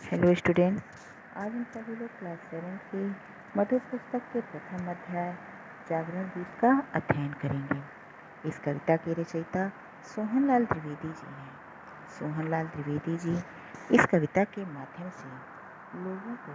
Hello student, आज हम सभी लोग क्लास 7 की मधुर पुस्तक के प्रथम अध्याय जागरण गीत का अध्ययन करेंगे। इस कविता के रचयिता सोहनलाल द्विवेदी जी हैं। सोहनलाल द्विवेदी जी इस कविता के माध्यम से लोगों को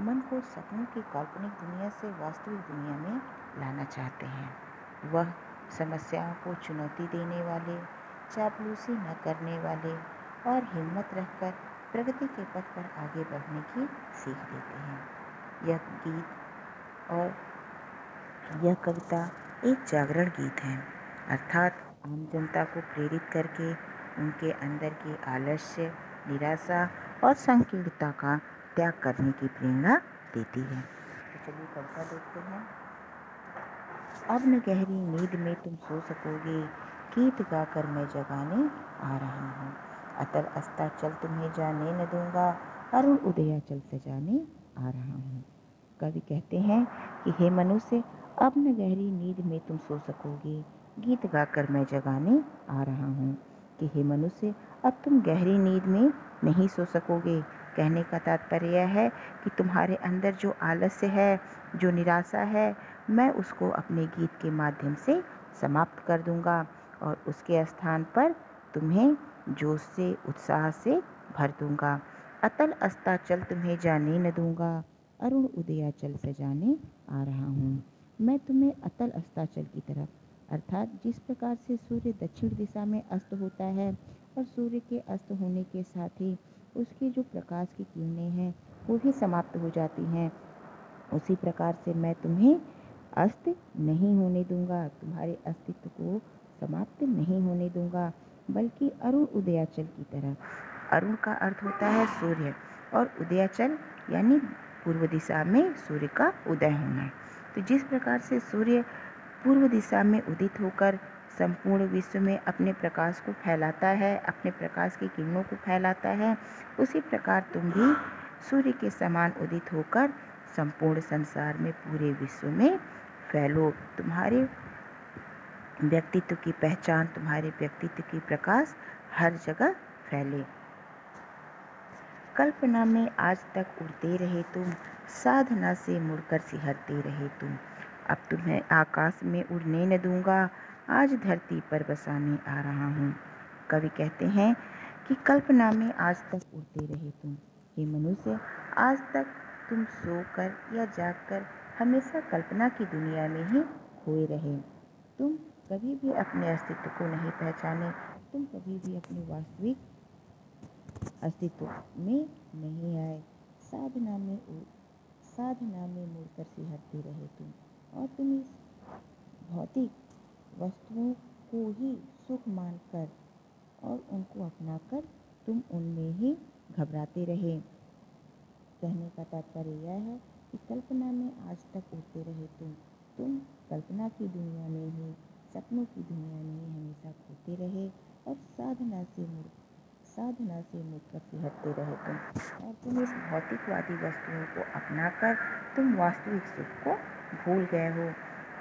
मन को सपनों की काल्पनिक दुनिया से वास्तविक दुनिया में लाना चाहते हैं। वह समस्याओं को चुनौती देने वाले, चापलूसी न करने वाले और हिम्मत रखकर प्रगति के पथ पर आगे बढ़ने की सीख देते हैं। यह गीत और यह कविता एक जागरण गीत है, अर्थात आम जनता को प्रेरित करके उनके अंदर की आलस्य, निराशा और संकीर्णता का त्याग करने की प्रेरणा देती है। तो चलिए कविता देखते हैं। अब न गहरी नींद में तुम सो सकोगे, गीत गाकर मैं जगाने आ रहा हूँ। अतल अस्ताचल तुम्हें जाने न दूंगा, अरुण उदयाचल सजाने आ रहा हूँ। कवि कहते हैं कि हे मनुष्य, अब न गहरी नींद में तुम सो सकोगे, गीत गाकर मैं जगाने आ रहा हूँ। कि हे मनुष्य, अब तुम गहरी नींद में नहीं सो सकोगे। कहने का तात्पर्य यह है कि तुम्हारे अंदर जो आलस्य है, जो निराशा है, मैं उसको अपने गीत के माध्यम से समाप्त कर दूंगा और उसके स्थान पर तुम्हें जोश से, उत्साह से भर दूंगा। अतल अस्ताचल तुम्हें जाने न दूंगा, अरुण उदयाचल सजाने आ रहा हूँ। मैं तुम्हें अतल अस्ताचल की तरफ, अर्थात जिस प्रकार से सूर्य दक्षिण दिशा में अस्त होता है और सूर्य के अस्त होने के साथ ही उसकी जो प्रकाश की किरणें हैं वो भी समाप्त हो जाती हैं, उसी प्रकार से मैं तुम्हें अस्त नहीं होने दूंगा, तुम्हारे अस्तित्व को समाप्त नहीं होने दूंगा, बल्कि अरुण उदयाचल की तरह। अरुण का अर्थ होता है सूर्य और उदयाचल यानी पूर्व दिशा में सूर्य का उदय होना। तो जिस प्रकार से सूर्य पूर्व दिशा में उदित होकर संपूर्ण विश्व में अपने प्रकाश को फैलाता है, अपने प्रकाश की किरणों को फैलाता है, उसी प्रकार तुम भी सूर्य के समान उदित होकर संपूर्ण संसार में, पूरे विश्व में फैलो। तुम्हारे व्यक्तित्व की पहचान, तुम्हारे व्यक्तित्व की प्रकाश हर जगह फैले। कल्पना में आज तक उड़ते रहे तुम, साधना से मुड़कर सिहरते रहे तुम। अब तुम्हें आकाश में उड़ने न दूंगा, आज धरती पर बसाने आ रहा हूँ। कवि कहते हैं कि कल्पना में आज तक उड़ते रहे तुम। हे मनुष्य, आज तक तुम सोकर या जागकर हमेशा कल्पना की दुनिया में ही खोए रहे। तुम कभी भी अपने अस्तित्व को नहीं पहचाने, तुम कभी भी अपने वास्तविक अस्तित्व में नहीं आए। साधना में मुड़कर सिहरते रहे तुम, और तुम इस भौतिक वस्तुओं को ही सुख मानकर और उनको अपनाकर तुम उनमें ही घबराते रहे। कहने का तात्पर्य यह है कि कल्पना में आज तक उड़ते रहे तुम कल्पना की दुनिया में ही, सपनों की दुनिया में ही हमेशा खोते रहे और साधना से मुड़कर सिहरते रहे तुम, और तुम इस भौतिकवादी वस्तुओं को अपनाकर तुम वास्तविक सुख को भूल गए हो।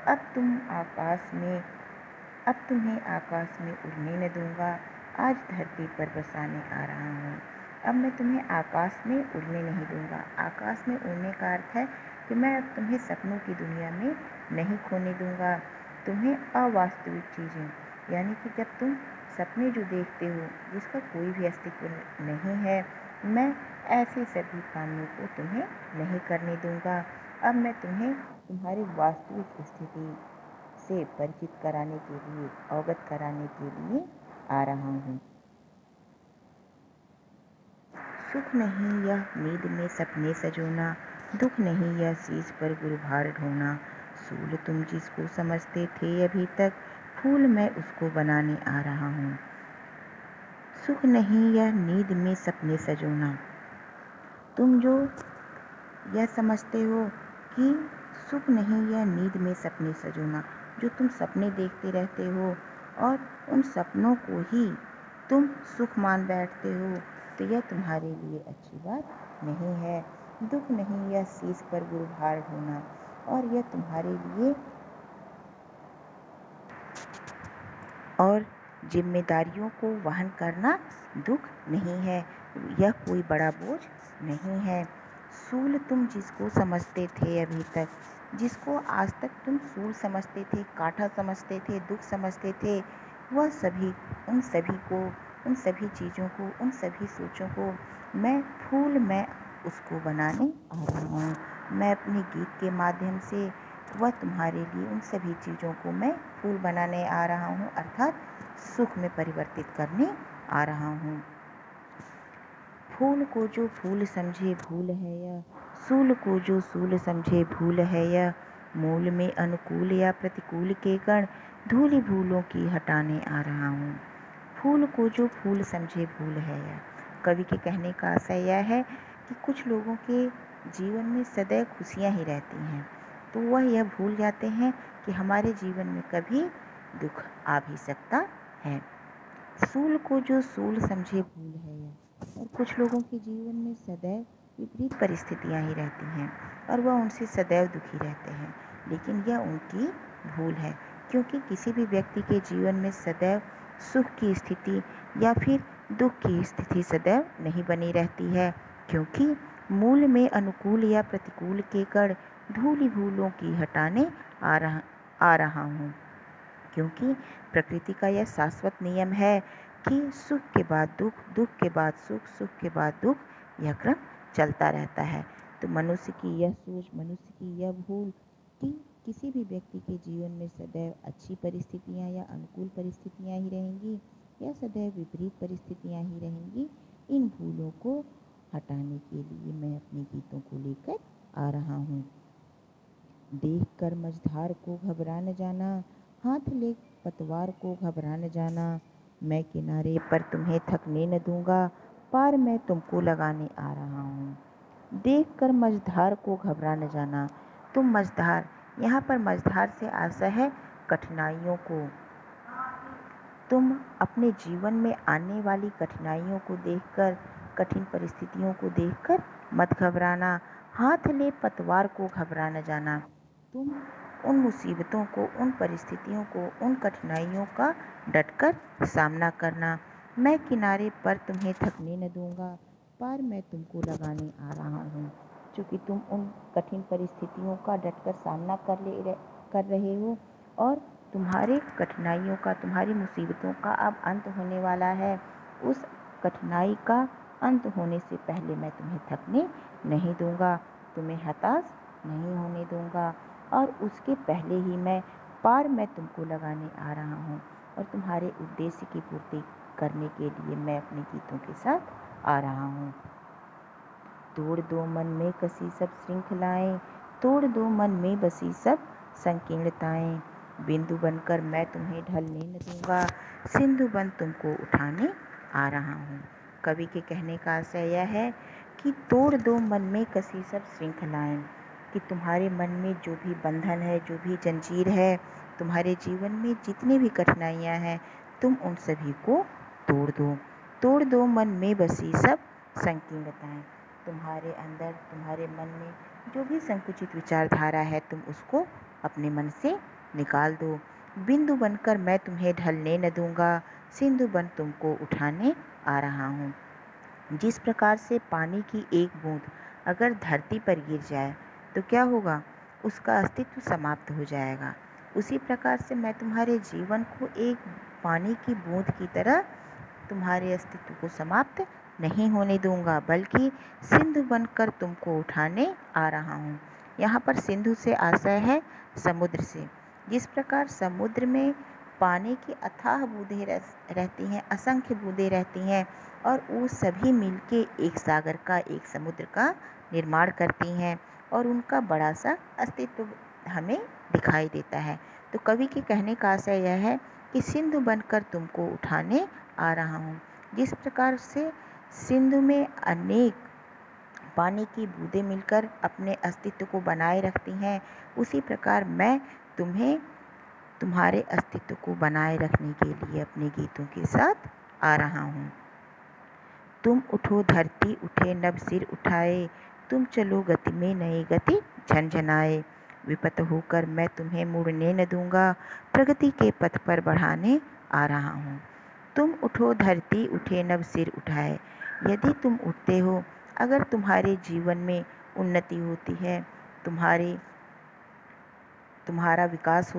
अब तुम्हें आकाश में उड़ने न दूंगा, आज धरती पर बसाने आ रहा हूँ। अब मैं तुम्हें आकाश में उड़ने नहीं दूंगा। आकाश में उड़ने का अर्थ है कि मैं अब तुम्हें सपनों की दुनिया में नहीं खोने दूंगा। तुम्हें अवास्तविक चीज़ें, यानी कि जब तुम सपने जो देखते हो जिसका कोई भी अस्तित्व नहीं है, मैं ऐसे सभी कामों को तुम्हें नहीं करने दूंगा। अब मैं तुम्हें तुम्हारी वास्तविक स्थिति से परिचित कराने के लिए, अवगत कराने के लिए आ रहा हूँ। सुख नहीं यह नींद में सपने सजोना, दुख नहीं यह शीश पर गुरुभार ढोना। सूल तुम जिसको समझते थे अभी तक, फूल मैं उसको बनाने आ रहा हूँ। सुख नहीं यह नींद में सपने सजोना, तुम जो यह समझते हो कि सुख नहीं यह नींद में सपने सजोना, जो तुम सपने देखते रहते हो और उन सपनों को ही तुम सुख मान बैठते हो, तो यह तुम्हारे लिए अच्छी बात नहीं है। दुख नहीं यह शीश पर गुरुभार ढोना, और यह तुम्हारे लिए और जिम्मेदारियों को वहन करना दुख नहीं है। यह कोई बड़ा बोझ नहीं है। सूल तुम जिसको समझते थे अभी तक, जिसको आज तक तुम सूल समझते थे, कांटा समझते थे, दुख समझते थे, वह सभी, उन सभी को, उन सभी चीज़ों को, उन सभी सोचों को मैं फूल, मैं उसको बनाने आ रहा हूँ। मैं अपने गीत के माध्यम से वह तुम्हारे लिए उन सभी चीज़ों को मैं फूल बनाने आ रहा हूँ, अर्थात सुख में परिवर्तित करने आ रहा हूँ। फूल को जो फूल समझे भूल है यह, सूल को जो सूल समझे भूल है यह, मूल में अनुकूल या प्रतिकूल के कण धूलि भूलों की हटाने आ रहा हूँ। फूल को जो फूल समझे भूल है यह, कवि के कहने का आशय यह है कि कुछ लोगों के जीवन में सदैव खुशियाँ ही रहती हैं, तो वह यह भूल जाते हैं कि हमारे जीवन में कभी दुख आ भी सकता है। सूल को जो सूल समझे भूल है यह, और कुछ लोगों के जीवन में सदैव विपरीत परिस्थितियां ही रहती हैं और वह उनसे सदैव दुखी रहते हैं, लेकिन यह उनकी भूल है, क्योंकि किसी भी व्यक्ति के जीवन में सदैव सुख की स्थिति या फिर दुख की स्थिति सदैव नहीं बनी रहती है, क्योंकि मूल में अनुकूल या प्रतिकूल के कण धूलि भूलों की हटाने आ रहा हूँ। क्योंकि प्रकृति का यह शाश्वत नियम है कि सुख के बाद दुख, दुख के बाद सुख, सुख के बाद दुख, यह क्रम चलता रहता है। तो मनुष्य की यह सोच, मनुष्य की यह भूल कि किसी भी व्यक्ति के जीवन में सदैव अच्छी परिस्थितियाँ या अनुकूल परिस्थितियाँ ही रहेंगी या सदैव विपरीत परिस्थितियाँ ही रहेंगी, इन भूलों को हटाने के लिए मैं अपने गीतों को लेकर आ रहा हूँ। देख कर मझधार को घबरा न जाना, हाथ ले पतवार को घबरा न जाना, मैं किनारे पर तुम्हें थकने न दूंगा, पार मैं तुमको लगाने आ रहा हूँ। देख कर मझधार को घबरा न जाना। तुम मझधार, यहाँ पर मझधार से आशय है कठिनाइयों को। तुम अपने जीवन में आने वाली कठिनाइयों को देखकर, कठिन परिस्थितियों को देखकर मत घबराना, हाथ ले पतवार को घबरा न जाना। तुम उन मुसीबतों को, उन परिस्थितियों को, उन कठिनाइयों का डटकर सामना करना। मैं किनारे पर तुम्हें थकने न दूंगा, पार मैं तुमको लगाने आ रहा हूँ। क्योंकि तुम उन कठिन परिस्थितियों का डटकर सामना कर रहे हो और तुम्हारे कठिनाइयों का, तुम्हारी मुसीबतों का अब अंत होने वाला है। उस कठिनाई का अंत होने से पहले मैं तुम्हें थकने नहीं दूंगा, तुम्हें हताश नहीं होने दूंगा, और उसके पहले ही मैं तुमको लगाने आ रहा हूँ और तुम्हारे उद्देश्य की पूर्ति करने के लिए मैं अपने गीतों के साथ आ रहा हूँ। तोड़ दो मन में कसी सब श्रृंखलाएं, तोड़ दो मन में बसी सब संकीर्णताएं, बिंदु बनकर मैं तुम्हें ढलने न दूंगा, सिंधु बन तुमको उठाने आ रहा हूँ। कवि के कहने का आशय यह है कि तोड़ दो मन में कसी सब श्रृंखलाएं, कि तुम्हारे मन में जो भी बंधन है, जो भी जंजीर है, तुम्हारे जीवन में जितनी भी कठिनाइयाँ हैं, तुम उन सभी को तोड़ दो। तोड़ दो मन में बसी सब संकीर्णताएं, तुम्हारे अंदर, तुम्हारे मन में जो भी संकुचित विचारधारा है, तुम उसको अपने मन से निकाल दो। बिंदु बनकर मैं तुम्हें ढलने न दूंगा, सिंधु बन तुमको उठाने आ रहा हूँ। जिस प्रकार से पानी की एक बूंद अगर धरती पर गिर जाए तो क्या होगा, उसका अस्तित्व समाप्त हो जाएगा। उसी प्रकार से मैं तुम्हारे जीवन को एक पानी की बूंद की तरह तुम्हारे अस्तित्व को समाप्त नहीं होने दूंगा, बल्कि सिंधु बनकर तुमको उठाने आ रहा हूँ। यहाँ पर सिंधु से आशय है समुद्र से। जिस प्रकार समुद्र में पानी की अथाह बूंदें रहती हैं, असंख्य बूंदें रहती हैं, और वो सभी मिलके एक सागर का, एक समुद्र का निर्माण करती हैं और उनका बड़ा सा अस्तित्व हमें दिखाई देता है। तो कवि के कहने का आशय यह है कि सिंधु बनकर तुमको उठाने आ रहा हूँ। जिस प्रकार से सिंधु में अनेक पानी की बूंदें मिलकर अपने अस्तित्व को बनाए रखती हैं, उसी प्रकार मैं तुम्हें तुम्हारे अस्तित्व को बनाए रखने के लिए अपने गीतों के साथ आ रहा हूँ। तुम उठो धरती उठे नभ सिर उठाए, तुम चलो गति में नई गति झनझनाए, विपत होकर मैं तुम्हें मुड़ने न दूंगा, प्रगति के पथ पर बढ़ाने आ रहा हूँ। तुम उठो धरती उठे नभ सिर उठाए, यदि तुम उठते हो, अगर तुम्हारे जीवन में उन्नति होती है, तुम्हारा विकास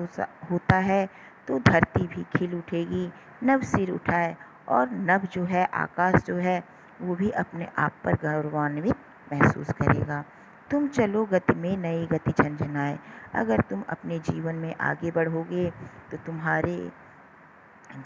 होता है, तो धरती भी खिल उठेगी। नभ सिर उठाए और नभ जो है, आकाश जो है, वो भी अपने आप पर गौरवान्वित महसूस करेगा। तुम चलो गति में नई गति झंझनाए। अगर तुम अपने जीवन में आगे बढ़ोगे तो तुम्हारे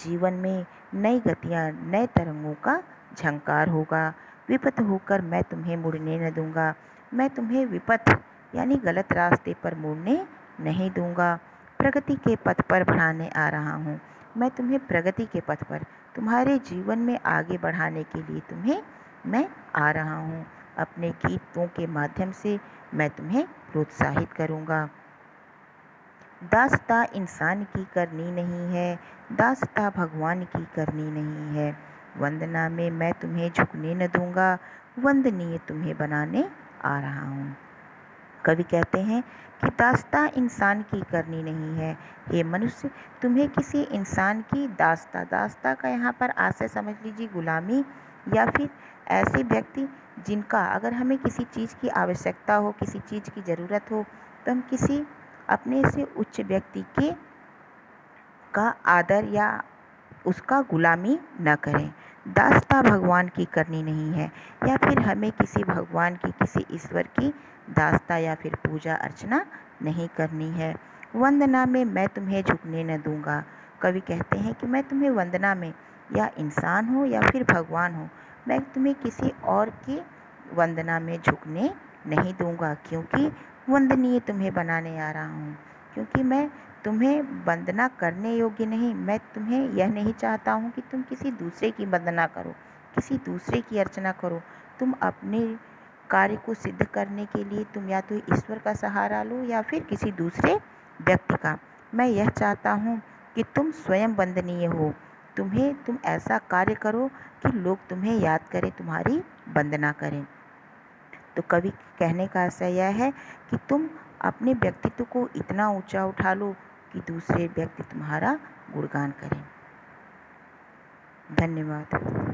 जीवन में नई गतियाँ, नए तरंगों का झंकार होगा। विपथ होकर मैं तुम्हें मुड़ने न दूंगा। मैं तुम्हें विपथ यानी गलत रास्ते पर मुड़ने नहीं दूंगा। प्रगति के पथ पर बढ़ाने आ रहा हूँ। मैं तुम्हें प्रगति के पथ पर, तुम्हारे जीवन में आगे बढ़ाने के लिए मैं आ रहा हूँ। अपने गीतों के माध्यम से मैं तुम्हें प्रोत्साहित करूँगा। दास्ता इंसान की करनी नहीं है, दास्ता भगवान की करनी नहीं है। वंदना में मैं तुम्हें झुकने न दूंगा, वंदनीय तुम्हें बनाने आ रहा हूँ। कवि कहते हैं कि दास्ता इंसान की करनी नहीं है। हे मनुष्य, तुम्हें किसी इंसान की दास्ता का यहाँ पर आशय समझ लीजिए गुलामी, या फिर ऐसे व्यक्ति जिनका अगर हमें किसी चीज़ की आवश्यकता हो, किसी चीज़ की ज़रूरत हो, तो हम किसी अपने से उच्च व्यक्ति का आदर या उसका गुलामी न करें। दास्ता भगवान की करनी नहीं है, या फिर हमें किसी भगवान की, किसी ईश्वर की दास्ता या फिर पूजा अर्चना नहीं करनी है। वंदना में मैं तुम्हें झुकने न दूंगा। कवि कहते हैं कि मैं तुम्हें वंदना में, या इंसान हो या फिर भगवान हो, मैं तुम्हें किसी और की वंदना में झुकने नहीं दूंगा, क्योंकि वंदनीय तुम्हें बनाने आ रहा हूँ। क्योंकि मैं तुम्हें वंदना करने योग्य नहीं, मैं तुम्हें यह नहीं चाहता हूँ कि तुम किसी दूसरे की वंदना करो, किसी दूसरे की अर्चना करो। तुम अपने कार्य को सिद्ध करने के लिए तुम या तो ईश्वर का सहारा लो या फिर किसी दूसरे व्यक्ति का। मैं यह चाहता हूँ कि तुम स्वयं वंदनीय हो। तुम ऐसा कार्य करो कि लोग तुम्हें याद करें, तुम्हारी वंदना करें। तो कवि कहने का आशय यह है कि तुम अपने व्यक्तित्व को इतना ऊंचा उठा लो कि दूसरे व्यक्ति तुम्हारा गुणगान करें। धन्यवाद।